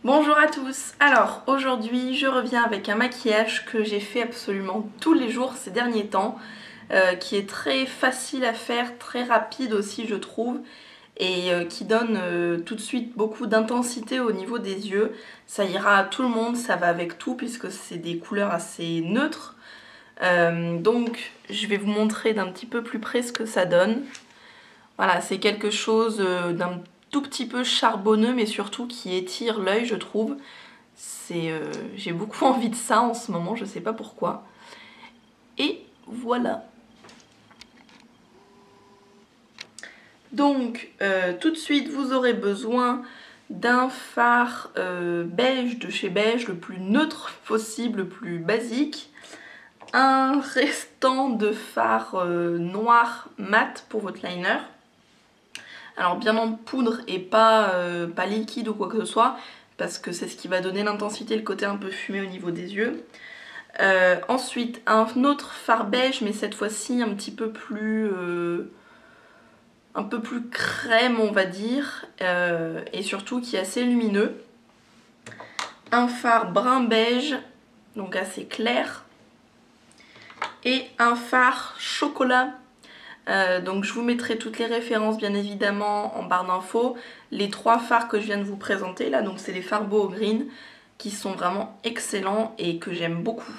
Bonjour à tous. Alors aujourd'hui je reviens avec un maquillage que j'ai fait absolument tous les jours ces derniers temps, qui est très facile à faire, très rapide aussi je trouve, et qui donne tout de suite beaucoup d'intensité au niveau des yeux. Ça ira à tout le monde, ça va avec tout puisque c'est des couleurs assez neutres. Donc je vais vous montrer d'un petit peu plus près ce que ça donne. Voilà, c'est quelque chose d'un tout petit peu charbonneux mais surtout qui étire l'œil je trouve. J'ai beaucoup envie de ça en ce moment, je sais pas pourquoi. Et voilà. Donc tout de suite vous aurez besoin d'un fard beige de chez Beige, le plus neutre possible, le plus basique. Un restant de fard noir mat pour votre liner. Alors bien en poudre et pas liquide ou quoi que ce soit, parce que c'est ce qui va donner l'intensité, le côté un peu fumé au niveau des yeux. Ensuite un autre fard beige, mais cette fois-ci un peu plus crème on va dire, et surtout qui est assez lumineux. Un fard brun beige, donc assez clair, et un fard chocolat. Donc je vous mettrai toutes les références bien évidemment en barre d'infos. Les trois fards que je viens de vous présenter là, donc c'est les fards Boho Green qui sont vraiment excellents et que j'aime beaucoup.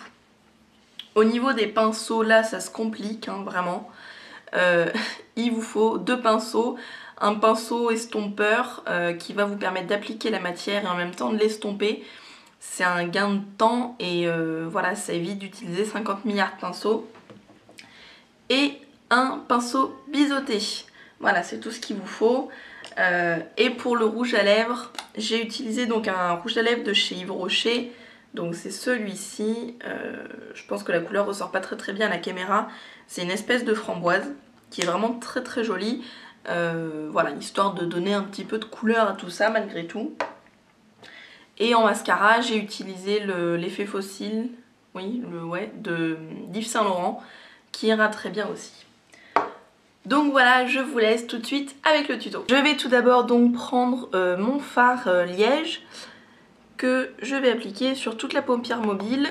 Au niveau des pinceaux là ça se complique hein, vraiment. Il vous faut deux pinceaux. Un pinceau estompeur qui va vous permettre d'appliquer la matière et en même temps de l'estomper. C'est un gain de temps et voilà, ça évite d'utiliser 50 milliards de pinceaux. Et un pinceau biseauté. Voilà, c'est tout ce qu'il vous faut. Et pour le rouge à lèvres, j'ai utilisé donc un rouge à lèvres de chez Yves Rocher. Donc c'est celui-ci. Je pense que la couleur ressort pas très bien à la caméra. C'est une espèce de framboise qui est vraiment très jolie. Voilà, histoire de donner un petit peu de couleur à tout ça malgré tout. Et en mascara, j'ai utilisé l'effet fossile, oui, de d'Yves Saint Laurent, qui ira très bien aussi. Donc voilà, je vous laisse tout de suite avec le tuto. Je vais tout d'abord donc prendre mon fard liège que je vais appliquer sur toute la paupière mobile.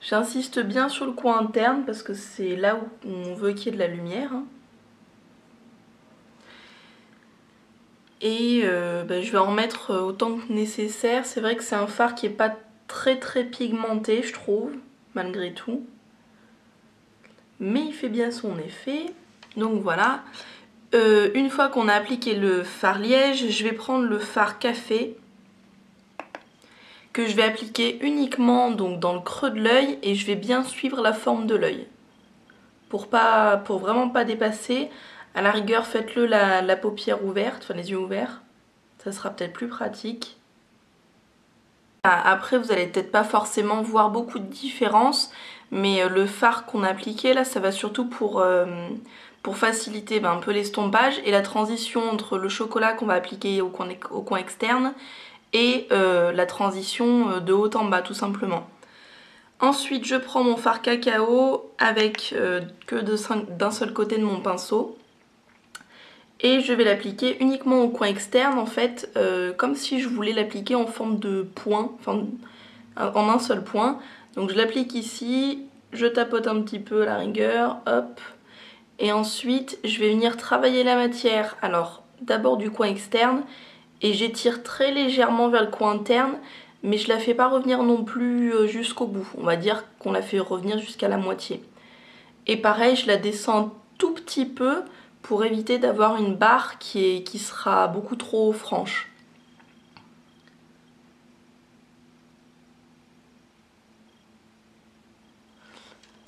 J'insiste bien sur le coin interne parce que c'est là où on veut qu'il y ait de la lumière. Et je vais en mettre autant que nécessaire. C'est vrai que c'est un fard qui n'est pas très pigmenté je trouve, malgré tout. Mais il fait bien son effet. Donc voilà. Une fois qu'on a appliqué le fard liège, je vais prendre le fard café que je vais appliquer uniquement donc dans le creux de l'œil et je vais bien suivre la forme de l'œil pour vraiment pas dépasser. À la rigueur faites-le la paupière ouverte, enfin les yeux ouverts, ça sera peut-être plus pratique. Après vous allez peut-être pas forcément voir beaucoup de différence, mais le fard qu'on a appliqué là ça va surtout pour faciliter un peu l'estompage et la transition entre le chocolat qu'on va appliquer au coin externe et la transition de haut en bas tout simplement. Ensuite je prends mon fard cacao avec que d'un seul côté de mon pinceau et je vais l'appliquer uniquement au coin externe en fait, comme si je voulais l'appliquer en forme de point, enfin en un seul point. Donc je l'applique ici, je tapote un petit peu à la rigueur, hop. Et ensuite je vais venir travailler la matière, alors d'abord du coin externe et j'étire très légèrement vers le coin interne, mais je la fais pas revenir non plus jusqu'au bout, on va dire qu'on la fait revenir jusqu'à la moitié. Et pareil je la descends tout petit peu pour éviter d'avoir une barre qui sera beaucoup trop franche.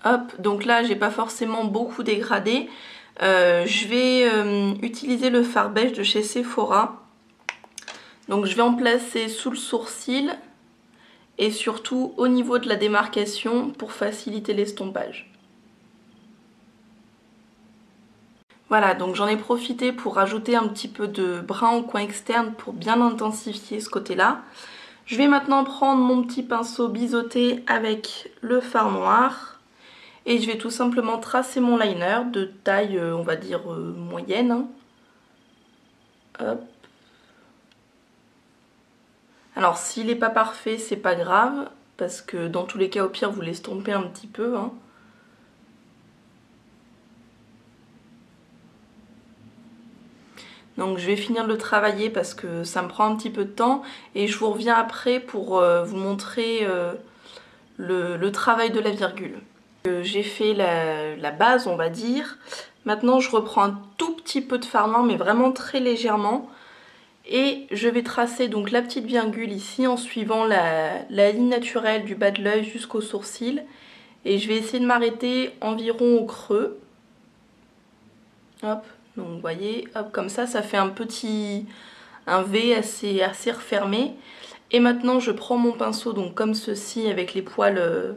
Hop, donc là j'ai pas forcément beaucoup dégradé. Je vais utiliser le fard beige de chez Sephora. Donc je vais en placer sous le sourcil et surtout au niveau de la démarcation pour faciliter l'estompage. Voilà, donc j'en ai profité pour rajouter un petit peu de brun au coin externe pour bien intensifier ce côté-là. Je vais maintenant prendre mon petit pinceau biseauté avec le fard noir et je vais tout simplement tracer mon liner de taille, on va dire, moyenne. Hop. Alors s'il n'est pas parfait, c'est pas grave, parce que dans tous les cas, au pire, vous l'estompez un petit peu, hein. Donc je vais finir de le travailler parce que ça me prend un petit peu de temps et je vous reviens après pour vous montrer le travail de la virgule. J'ai fait la base, on va dire. Maintenant je reprends un tout petit peu de fard noir, mais vraiment très légèrement. Et je vais tracer donc la petite virgule ici en suivant la ligne naturelle du bas de l'œil jusqu'au sourcil. Et je vais essayer de m'arrêter environ au creux. Hop. Donc vous voyez, hop, comme ça fait un V assez refermé. Et maintenant je prends mon pinceau donc comme ceci avec les poils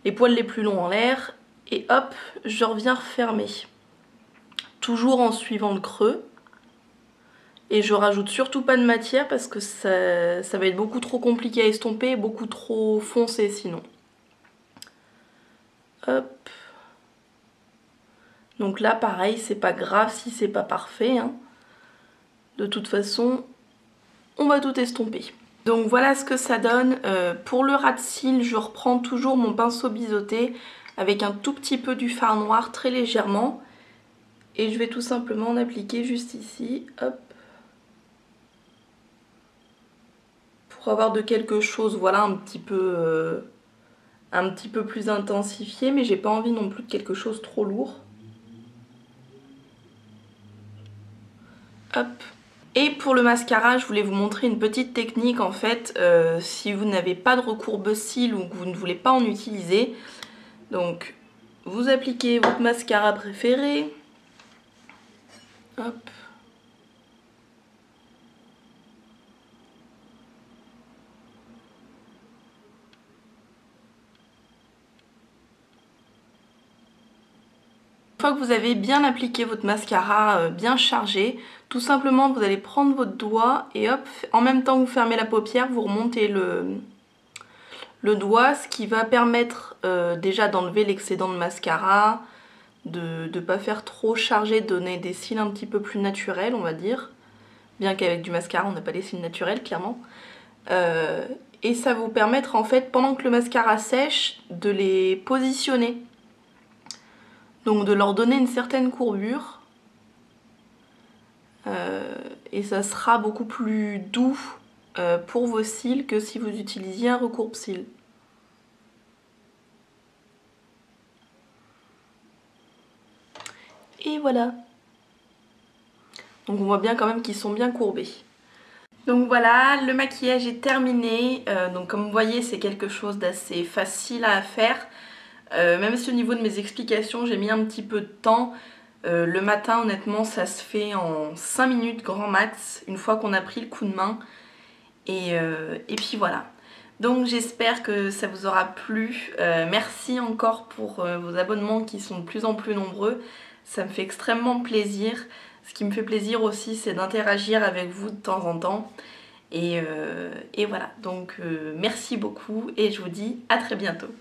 les plus longs en l'air. Et hop, je reviens refermer. Toujours en suivant le creux. Et je rajoute surtout pas de matière parce que ça va être beaucoup trop compliqué à estomper, beaucoup trop foncé sinon. Hop. Donc là pareil, c'est pas grave si c'est pas parfait, hein. De toute façon, on va tout estomper. Donc voilà ce que ça donne. Pour le ras de cils, je reprends toujours mon pinceau biseauté avec un tout petit peu du fard noir, très légèrement. Et je vais tout simplement en appliquer juste ici, hop. Pour avoir de quelque chose, voilà, un petit peu plus intensifié, mais j'ai pas envie non plus de quelque chose trop lourd. Hop. Et pour le mascara, je voulais vous montrer une petite technique en fait, si vous n'avez pas de recourbe-cils ou que vous ne voulez pas en utiliser. Donc, vous appliquez votre mascara préféré. Hop. Une fois que vous avez bien appliqué votre mascara, bien chargé, tout simplement vous allez prendre votre doigt et hop, en même temps que vous fermez la paupière, vous remontez le doigt, ce qui va permettre déjà d'enlever l'excédent de mascara, de ne pas faire trop chargé, de donner des cils un petit peu plus naturels, on va dire. Bien qu'avec du mascara, on n'a pas des cils naturels, clairement. Et ça va vous permettre, en fait, pendant que le mascara sèche, de les positionner. Donc de leur donner une certaine courbure. Et ça sera beaucoup plus doux pour vos cils que si vous utilisiez un recourbe-cils. Et voilà. Donc on voit bien quand même qu'ils sont bien courbés. Donc voilà, le maquillage est terminé. Donc comme vous voyez, c'est quelque chose d'assez facile à faire. Même si au niveau de mes explications, j'ai mis un petit peu de temps. Le matin, honnêtement, ça se fait en 5 minutes grand max, une fois qu'on a pris le coup de main. Et puis voilà. Donc j'espère que ça vous aura plu. Merci encore pour vos abonnements qui sont de plus en plus nombreux. Ça me fait extrêmement plaisir. Ce qui me fait plaisir aussi, c'est d'interagir avec vous de temps en temps. Et voilà, donc merci beaucoup et je vous dis à très bientôt.